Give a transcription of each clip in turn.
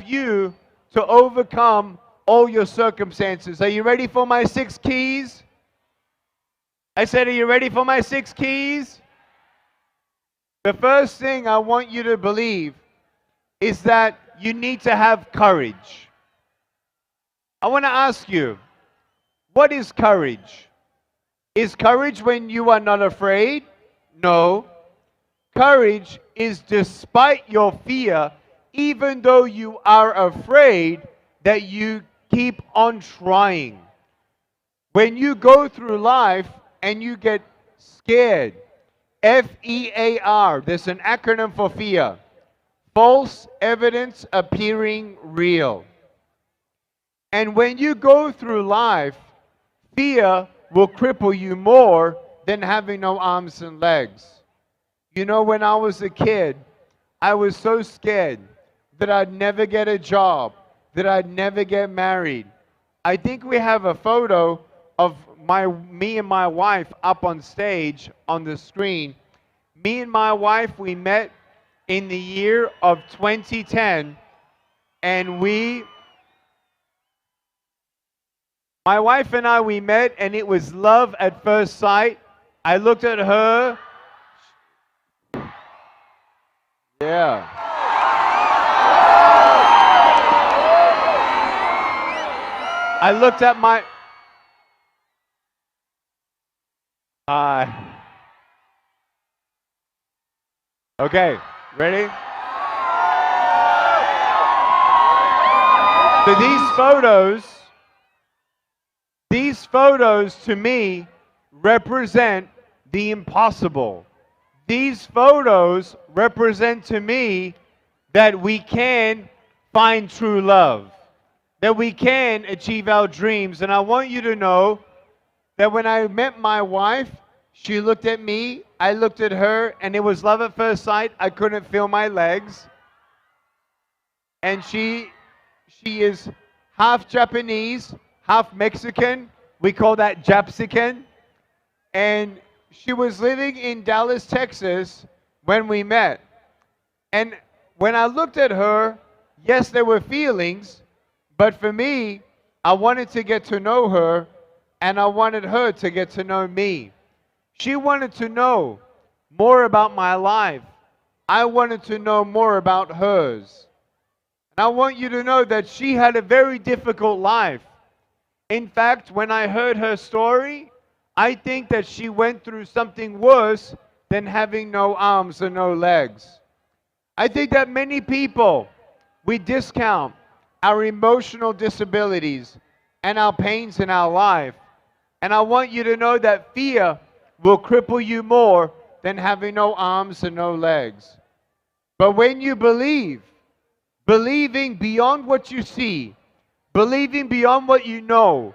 you to overcome all your circumstances. Are you ready for my 6 keys? I said, are you ready for my 6 keys? The first thing I want you to believe is that you need to have courage. I want to ask you, what is courage? Is courage when you are not afraid? No. Courage is despite your fear, even though you are afraid, that you keep on trying. When you go through life and you get scared, FEAR, there's an acronym for fear. False evidence appearing real. And when you go through life, fear will cripple you more than having no arms and legs. You know, when I was a kid, I was so scared that I'd never get a job, that I'd never get married. I think we have a photo of me and my wife up on stage on the screen. Me and my wife, we met in the year of 2010, and my wife and I, we met, and it was love at first sight. I looked at her. Yeah. I looked at my... Hi. Okay, ready? So these photos to me represent the impossible. These photos represent to me that we can find true love, that we can achieve our dreams. And I want you to know that when I met my wife, she looked at me, I looked at her, and it was love at first sight. I couldn't feel my legs. And she is half Japanese, half Mexican. We call that Japsican. And she was living in Dallas, Texas when we met. And when I looked at her, yes, there were feelings, but for me, I wanted to get to know her, and I wanted her to get to know me. She wanted to know more about my life. I wanted to know more about hers. And I want you to know that she had a very difficult life. In fact, when I heard her story, I think that she went through something worse than having no arms and no legs. I think that many people, we discount our emotional disabilities and our pains in our life. And I want you to know that fear will cripple you more than having no arms and no legs. But when you believe, believing beyond what you see, believing beyond what you know,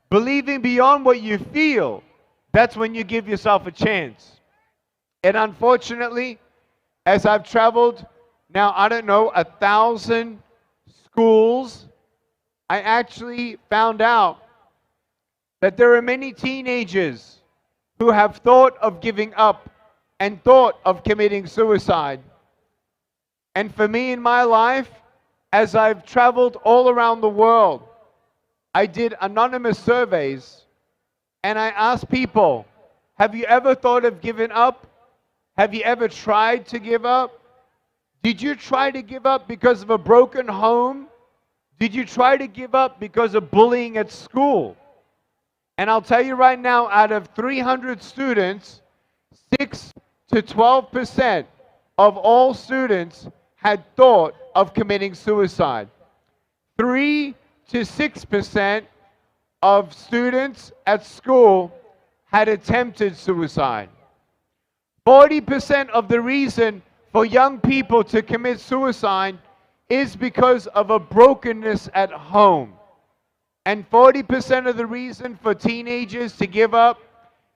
believing beyond what you feel, that's when you give yourself a chance. And unfortunately, as I've traveled now, I don't know, 1,000 schools, I actually found out that there are many teenagers who have thought of giving up and thought of committing suicide. And for me in my life, as I've traveled all around the world, I did anonymous surveys, and I asked people, have you ever thought of giving up? Have you ever tried to give up? Did you try to give up because of a broken home? Did you try to give up because of bullying at school? And I'll tell you right now, out of 300 students, 6 to 12% of all students had thought of committing suicide. 3 to 6% of students at school had attempted suicide. 40% of the reason for young people to commit suicide is because of a brokenness at home. And 40% of the reason for teenagers to give up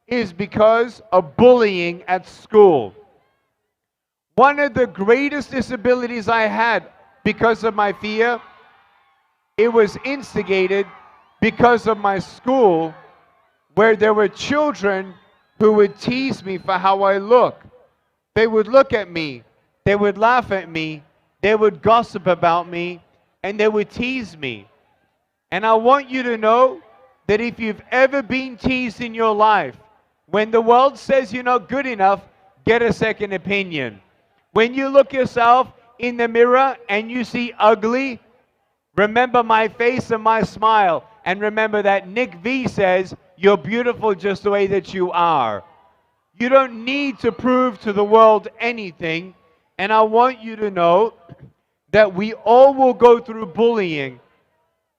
is because of bullying at school. One of the greatest disabilities I had because of my fear, it was instigated because of my school, where there were children who would tease me for how I look. They would look at me, they would laugh at me, they would gossip about me, and they would tease me. And I want you to know that if you've ever been teased in your life, when the world says you're not good enough, get a second opinion. When you look yourself in the mirror and you see ugly, remember my face and my smile. And remember that Nick V says, you're beautiful just the way that you are. You don't need to prove to the world anything. And I want you to know that we all will go through bullying.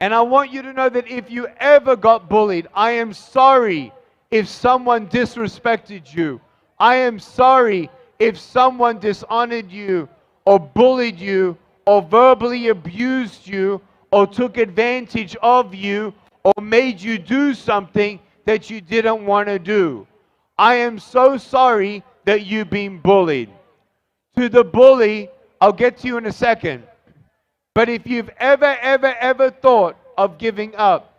And I want you to know that if you ever got bullied, I am sorry if someone disrespected you. I am sorry if someone dishonored you or bullied you or verbally abused you or took advantage of you or made you do something that you didn't want to do. I am so sorry that you've been bullied. To the bully, I'll get to you in a second. But if you've ever thought of giving up,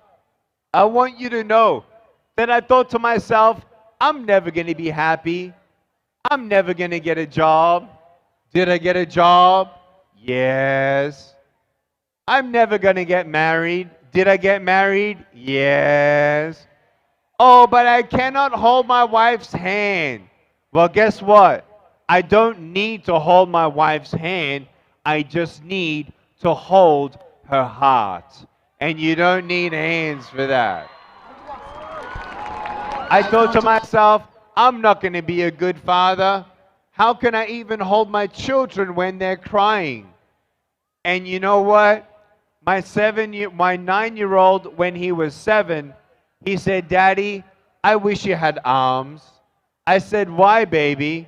I want you to know that I thought to myself, I'm never going to be happy. I'm never going to get a job. Did I get a job? Yes. I'm never going to get married. Did I get married? Yes. Oh, but I cannot hold my wife's hand. Well, guess what? I don't need to hold my wife's hand. I just need to hold her heart. And you don't need hands for that. I thought to myself, I'm not going to be a good father. How can I even hold my children when they're crying? And you know what? My 9-year-old, when he was 7, he said, Daddy, I wish you had arms. I said, why, baby?